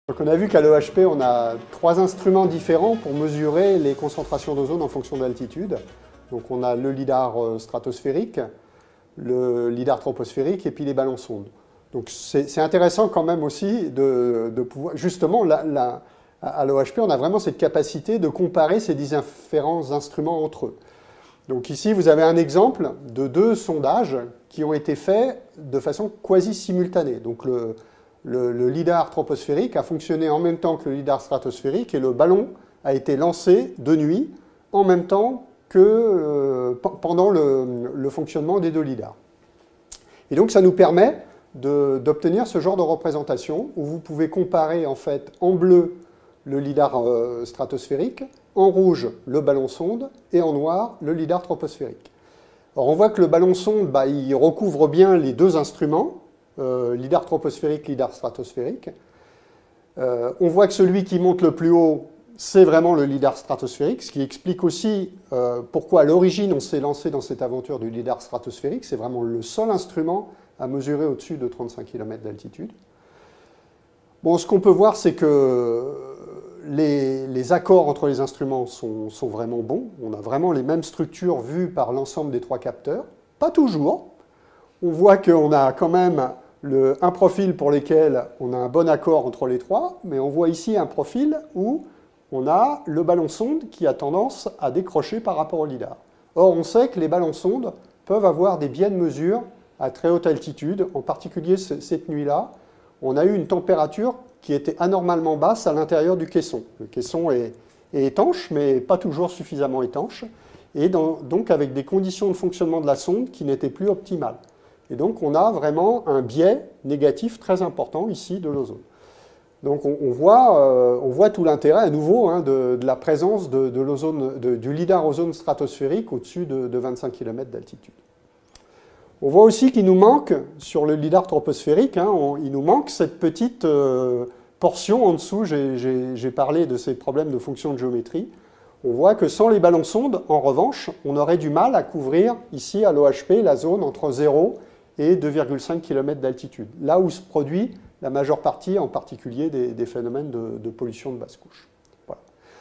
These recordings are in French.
Donc on a vu qu'à l'EHP, on a 3 instruments différents pour mesurer les concentrations d'ozone en fonction de l'altitude. Donc on a le lidar stratosphérique, le lidar troposphérique et puis les ballons sondes. Donc c'est intéressant quand même aussi de pouvoir... Justement, à l'EHP, on a vraiment cette capacité de comparer ces différents instruments entre eux. Donc ici, vous avez un exemple de 2 sondages qui ont été faits de façon quasi simultanée. Donc le lidar troposphérique a fonctionné en même temps que le lidar stratosphérique et le ballon a été lancé de nuit en même temps que pendant le fonctionnement des 2 lidars. Et donc ça nous permet d'obtenir ce genre de représentation où vous pouvez comparer en fait en bleu le lidar stratosphérique, en rouge le ballon sonde et en noir le lidar troposphérique. Alors on voit que le ballon sonde, il recouvre bien les 2 instruments, lidar troposphérique, lidar stratosphérique. On voit que celui qui monte le plus haut, c'est vraiment le lidar stratosphérique, ce qui explique aussi pourquoi à l'origine on s'est lancé dans cette aventure du lidar stratosphérique. C'est vraiment le seul instrument à mesurer au-dessus de 35 km d'altitude. Bon, ce qu'on peut voir, c'est que les accords entre les instruments sont vraiment bons. On a vraiment les mêmes structures vues par l'ensemble des 3 capteurs. Pas toujours. On voit qu'on a quand même un profil pour lequel on a un bon accord entre les 3, mais on voit ici un profil où on a le ballon sonde qui a tendance à décrocher par rapport au lidar. Or, on sait que les ballons sondes peuvent avoir des biais de mesure à très haute altitude. En particulier, cette nuit-là, on a eu une température qui était anormalement basse à l'intérieur du caisson. Le caisson est étanche, mais pas toujours suffisamment étanche, et donc avec des conditions de fonctionnement de la sonde qui n'étaient plus optimales. Et donc on a vraiment un biais négatif très important ici de l'ozone. Donc on voit tout l'intérêt à nouveau de la présence du lidar ozone stratosphérique au-dessus de 25 km d'altitude. On voit aussi qu'il nous manque, sur le lidar troposphérique, il nous manque cette petite portion en dessous. J'ai parlé de ces problèmes de fonction de géométrie. On voit que sans les ballons sondes, en revanche, on aurait du mal à couvrir ici à l'OHP la zone entre 0 et 2,5 km d'altitude, là où se produit la majeure partie, en particulier, des phénomènes de pollution de basse couche. Voilà.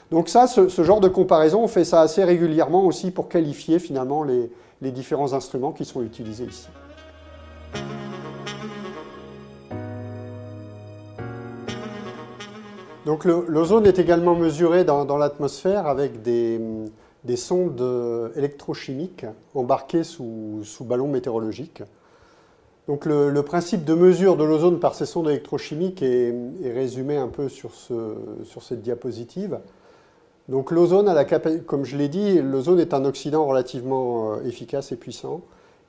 Donc ça, ce genre de comparaison, on fait ça assez régulièrement aussi pour qualifier finalement les différents instruments qui sont utilisés ici. Donc l'ozone est également mesuré dans l'atmosphère avec des sondes électrochimiques embarquées sous ballons météorologiques. Donc le principe de mesure de l'ozone par ces sondes électrochimiques est résumé un peu sur cette diapositive. Donc l'ozone, comme je l'ai dit, l'ozone est un oxydant relativement efficace et puissant.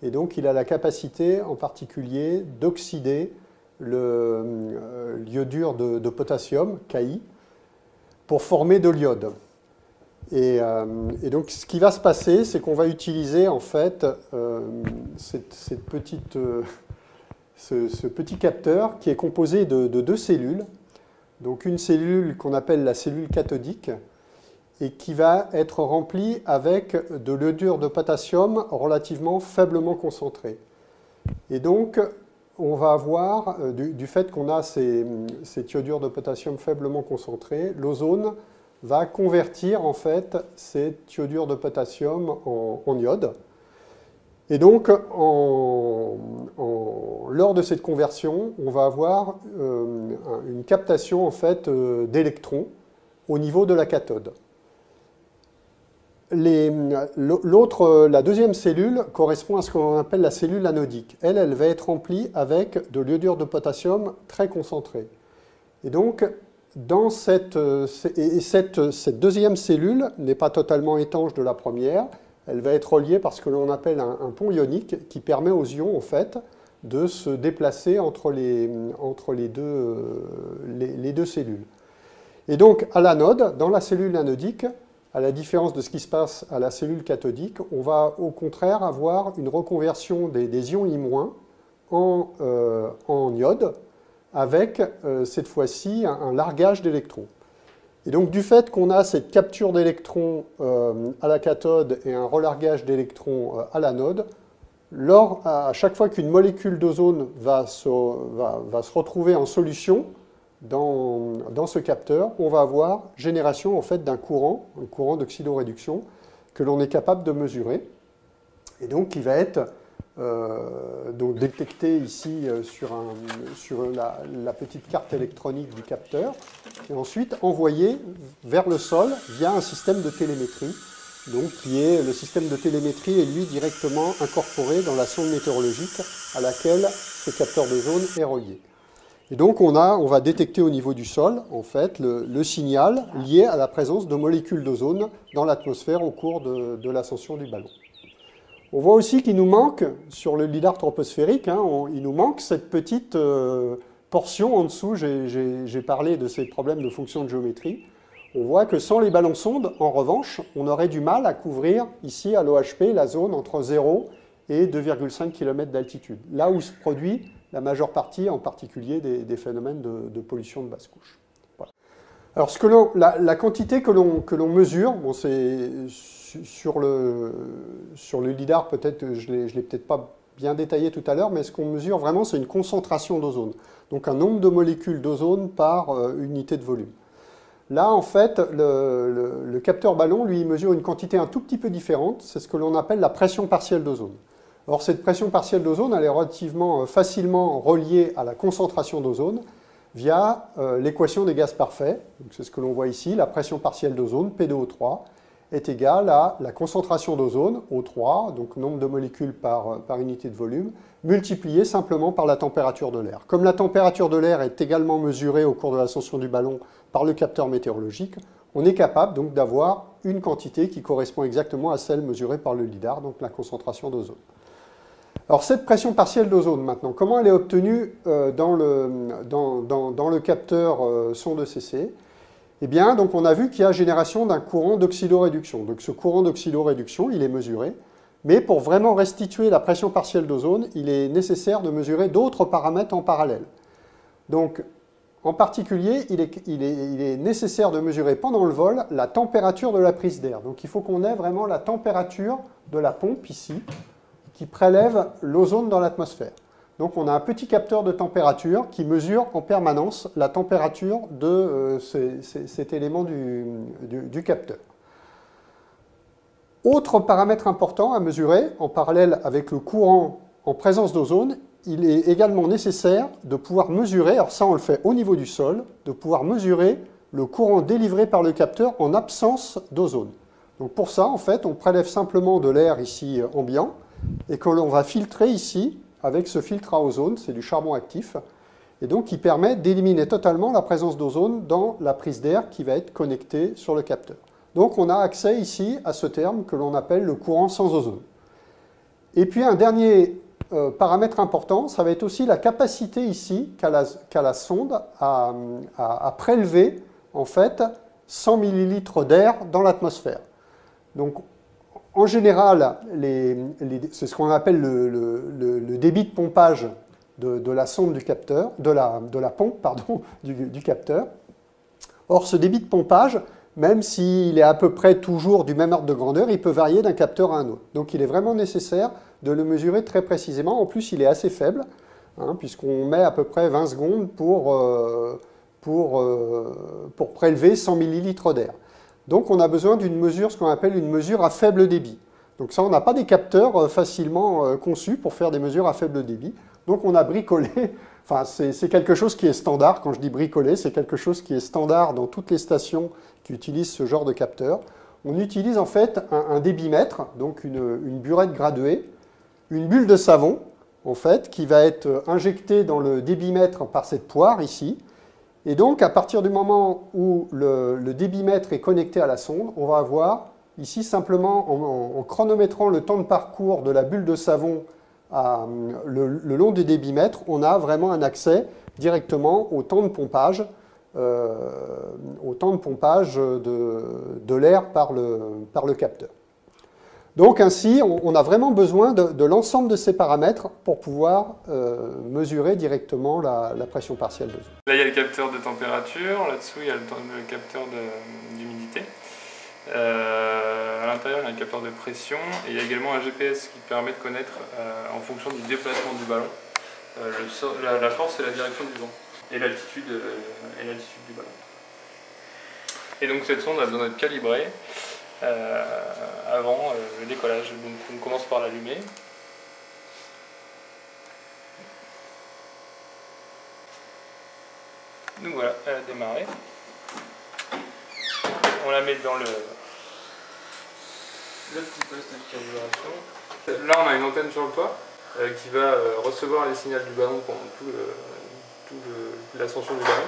Et donc il a la capacité en particulier d'oxyder l'iodure de potassium, Ki, pour former de l'iode. Et donc ce qui va se passer, c'est qu'on va utiliser en fait ce petit capteur qui est composé de 2 cellules. Donc une cellule qu'on appelle la cellule cathodique et qui va être remplie avec de l'iodure de potassium relativement faiblement concentrée. Et donc on va avoir, du fait qu'on a cette iodure de potassium faiblement concentrée, l'ozone va convertir en fait cette iodure de potassium en iode. Et donc, lors de cette conversion, on va avoir une captation en fait, d'électrons au niveau de la cathode. La deuxième cellule correspond à ce qu'on appelle la cellule anodique. Elle va être remplie avec de l'iodure de potassium très concentrée. Et donc, cette deuxième cellule n'est pas totalement étanche de la première. Elle va être reliée par ce que l'on appelle un pont ionique qui permet aux ions, en fait, de se déplacer entre les deux cellules. Et donc, à l'anode, dans la cellule anodique, à la différence de ce qui se passe à la cellule cathodique, on va au contraire avoir une reconversion des ions I- en iode, avec cette fois-ci un largage d'électrons. Et donc du fait qu'on a cette capture d'électrons à la cathode et un relargage d'électrons à l'anode, à chaque fois qu'une molécule d'ozone va se retrouver en solution dans ce capteur, on va avoir génération en fait, d'un courant, un courant d'oxydoréduction, que l'on est capable de mesurer, et donc qui va être donc détecté ici sur la petite carte électronique du capteur, et ensuite envoyé vers le sol via un système de télémétrie, donc qui est le système de télémétrie est lui directement incorporé dans la sonde météorologique à laquelle ce capteur d'ozone est relié. Et donc on va détecter au niveau du sol en fait le signal lié à la présence de molécules d'ozone dans l'atmosphère au cours de l'ascension du ballon. On voit aussi qu'il nous manque, sur le lidar troposphérique, il nous manque cette petite portion en dessous, j'ai parlé de ces problèmes de fonction de géométrie. On voit que sans les ballons sondes, en revanche, on aurait du mal à couvrir ici à l'OHP la zone entre 0 et 2,5 km d'altitude, là où se produit la majeure partie, en particulier, des phénomènes de pollution de basse couche. Voilà. Alors, la quantité que l'on mesure, bon, c'est sur le lidar, peut-être, je ne l'ai peut-être pas bien détaillé tout à l'heure, mais ce qu'on mesure vraiment, c'est une concentration d'ozone. Donc un nombre de molécules d'ozone par unité de volume. Là, en fait, le capteur ballon, lui, mesure une quantité un tout petit peu différente. C'est ce que l'on appelle la pression partielle d'ozone. Or, cette pression partielle d'ozone, elle est relativement facilement reliée à la concentration d'ozone via l'équation des gaz parfaits. C'est ce que l'on voit ici. La pression partielle d'ozone, P2O3, est égale à la concentration d'ozone, O3, donc nombre de molécules par unité de volume, multiplié simplement par la température de l'air. Comme la température de l'air est également mesurée au cours de l'ascension du ballon par le capteur météorologique, on est capable donc d'avoir une quantité qui correspond exactement à celle mesurée par le lidar, donc la concentration d'ozone. Alors cette pression partielle d'ozone maintenant, comment elle est obtenue dans le capteur sonde ECC? Eh bien, donc on a vu qu'il y a génération d'un courant d'oxydoréduction. Donc ce courant d'oxydoréduction, il est mesuré, mais pour vraiment restituer la pression partielle d'ozone, il est nécessaire de mesurer d'autres paramètres en parallèle. Donc, en particulier, il est nécessaire de mesurer pendant le vol la température de la prise d'air. Donc il faut qu'on ait vraiment la température de la pompe ici, qui prélève l'ozone dans l'atmosphère. Donc on a un petit capteur de température qui mesure en permanence la température de cet élément du capteur. Autre paramètre important à mesurer, en parallèle avec le courant en présence d'ozone, il est également nécessaire de pouvoir mesurer, alors ça on le fait au niveau du sol, de pouvoir mesurer le courant délivré par le capteur en absence d'ozone. Donc pour ça, en fait, on prélève simplement de l'air ici ambiant et que l'on va filtrer ici avec ce filtre à ozone, c'est du charbon actif, et donc qui permet d'éliminer totalement la présence d'ozone dans la prise d'air qui va être connectée sur le capteur. Donc on a accès ici à ce terme que l'on appelle le courant sans ozone. Et puis un dernier paramètre important, ça va être aussi la capacité ici qu'a la sonde à prélever en fait 100 ml d'air dans l'atmosphère. Donc en général, c'est ce qu'on appelle le débit de pompage de la sonde du capteur, de la pompe pardon, du capteur. Or, ce débit de pompage, même s'il est à peu près toujours du même ordre de grandeur, il peut varier d'un capteur à un autre. Donc, il est vraiment nécessaire de le mesurer très précisément. En plus, il est assez faible, puisqu'on met à peu près 20 secondes pour prélever 100 ml d'air. Donc on a besoin d'une mesure, ce qu'on appelle une mesure à faible débit. Donc ça, on n'a pas des capteurs facilement conçus pour faire des mesures à faible débit. Donc on a bricolé, enfin c'est quelque chose qui est standard, quand je dis bricolé, c'est quelque chose qui est standard dans toutes les stations qui utilisent ce genre de capteur. On utilise en fait un débitmètre, donc une burette graduée, une bulle de savon, en fait, qui va être injectée dans le débitmètre par cette poire ici. Et donc, à partir du moment où le débitmètre est connecté à la sonde, on va avoir ici simplement, en chronométrant le temps de parcours de la bulle de savon le long du débitmètre, on a vraiment un accès directement au temps de pompage, de l'air par le capteur. Donc ainsi, on a vraiment besoin de l'ensemble de ces paramètres pour pouvoir mesurer directement la pression partielle d'ozone. Là, il y a le capteur de température, là-dessous, il y a le capteur d'humidité. À l'intérieur, il y a un capteur de pression et il y a également un GPS qui permet de connaître, en fonction du déplacement du ballon, la force et la direction du vent. et l'altitude du ballon. Et donc cette sonde a besoin d'être calibrée avant le décollage. Donc on commence par l'allumer. Donc voilà, elle a démarré. On la met dans le petit poste de calibration. Là on a une antenne sur le toit qui va recevoir les signaux du ballon pendant l'ascension du ballon.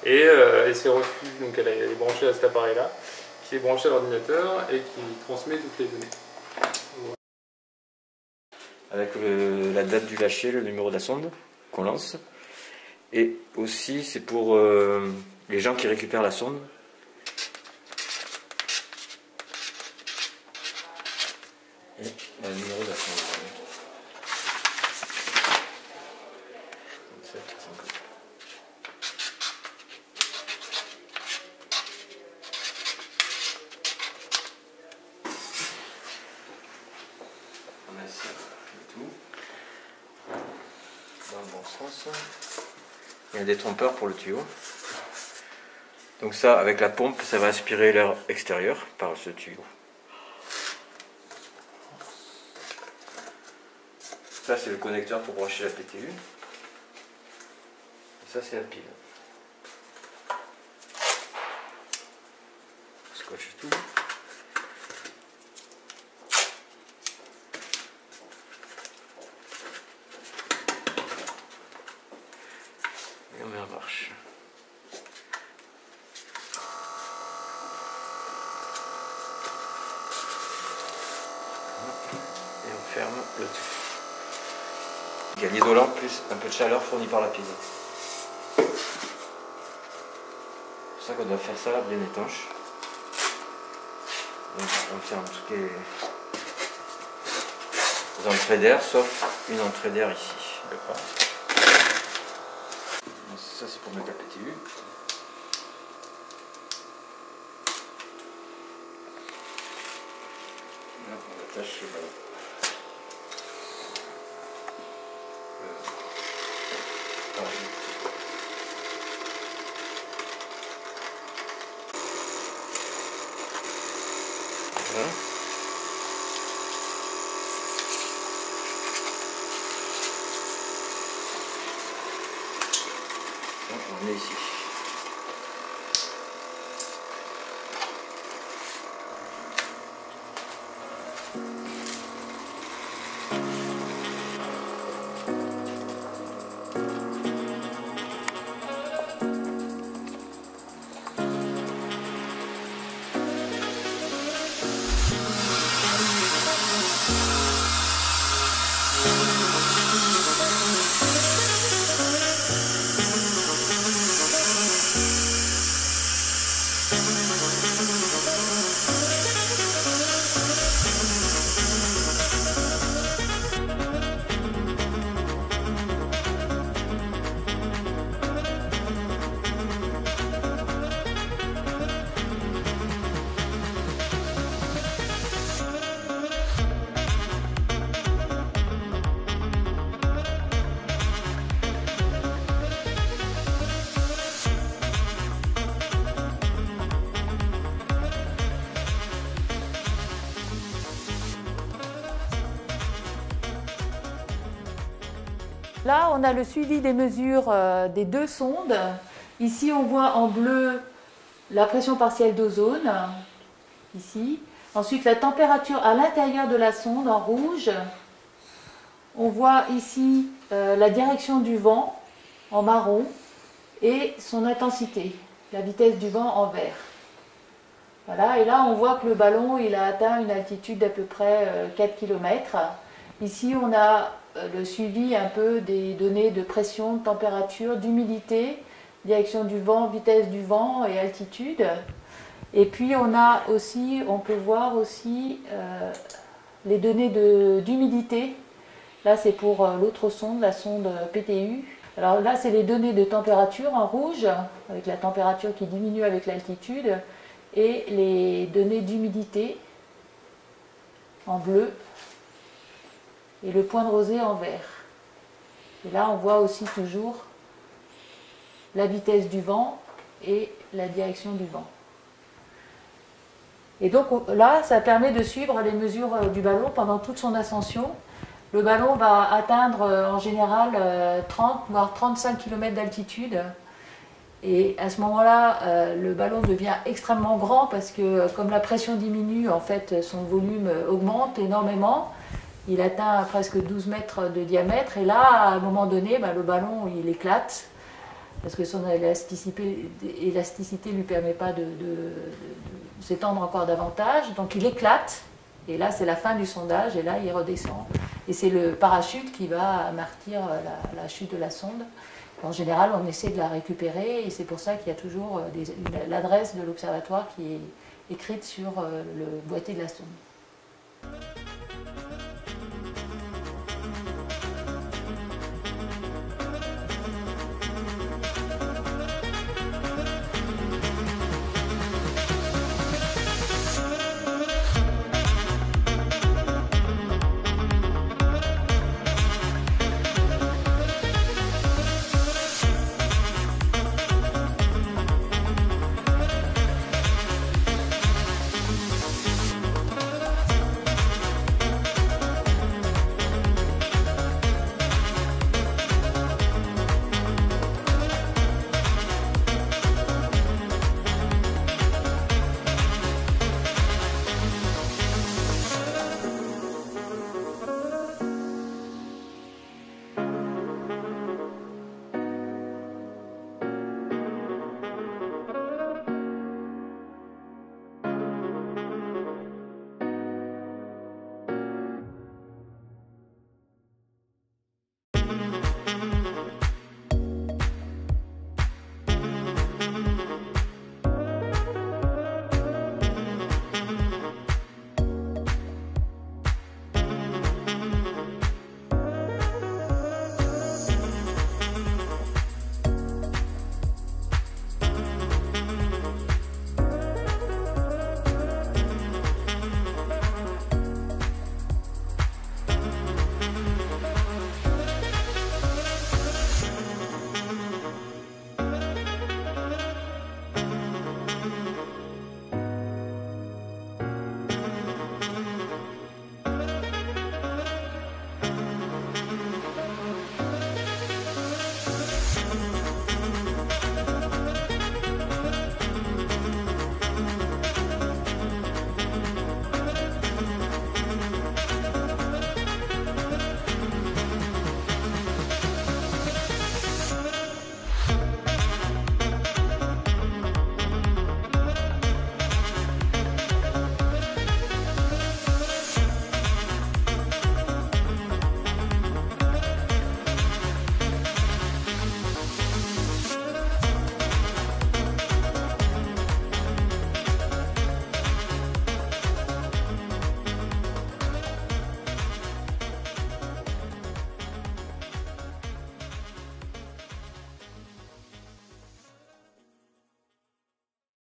Et c'est reçu, donc elle est branchée à cet appareil-là, qui est branché à l'ordinateur et qui transmet toutes les données. Avec la date du lâcher, le numéro de la sonde qu'on lance. Et aussi c'est pour les gens qui récupèrent la sonde. Et le numéro de la sonde. 37, 50. On a ici le tout dans le bon sens. Il y a des trompeurs pour le tuyau. Donc ça, avec la pompe, ça va aspirer l'air extérieur par ce tuyau. Ça, c'est le connecteur pour brancher la PTU. Et ça, c'est la pile. Scotch tout. Et on met en marche. Et on ferme le tout. Il y a l'isolant plus un peu de chaleur fournie par la pile. C'est pour ça qu'on doit faire ça bien étanche. Donc on ferme toutes les entrées d'air, sauf une entrée d'air ici. D'accord. Ça c'est pour mettre la PTU. Là, on attache le ballon. Voilà. On est ici. Là, on a le suivi des mesures des deux sondes. Ici, on voit en bleu la pression partielle d'ozone, ici. Ensuite, la température à l'intérieur de la sonde en rouge. On voit ici la direction du vent en marron et son intensité, la vitesse du vent en vert. Voilà, et là, on voit que le ballon il a atteint une altitude d'à peu près 4 km. Ici, on a le suivi un peu des données de pression, de température, d'humidité, direction du vent, vitesse du vent et altitude. Et puis on peut voir aussi les données d'humidité. Là c'est pour l'autre sonde, la sonde PTU. Alors là c'est les données de température en rouge, avec la température qui diminue avec l'altitude, et les données d'humidité en bleu. Et le point de rosée en vert. Et là, on voit aussi toujours la vitesse du vent et la direction du vent. Et donc là, ça permet de suivre les mesures du ballon pendant toute son ascension. Le ballon va atteindre en général 30 voire 35 km d'altitude. Et à ce moment-là, le ballon devient extrêmement grand parce que comme la pression diminue, en fait, son volume augmente énormément. Il atteint presque 12 mètres de diamètre. Et là, à un moment donné, le ballon, il éclate parce que son élasticité ne lui permet pas de s'étendre encore davantage. Donc il éclate. Et là, c'est la fin du sondage. Et là, il redescend. Et c'est le parachute qui va amortir la chute de la sonde. En général, on essaie de la récupérer et c'est pour ça qu'il y a toujours l'adresse de l'observatoire qui est écrite sur le boîtier de la sonde.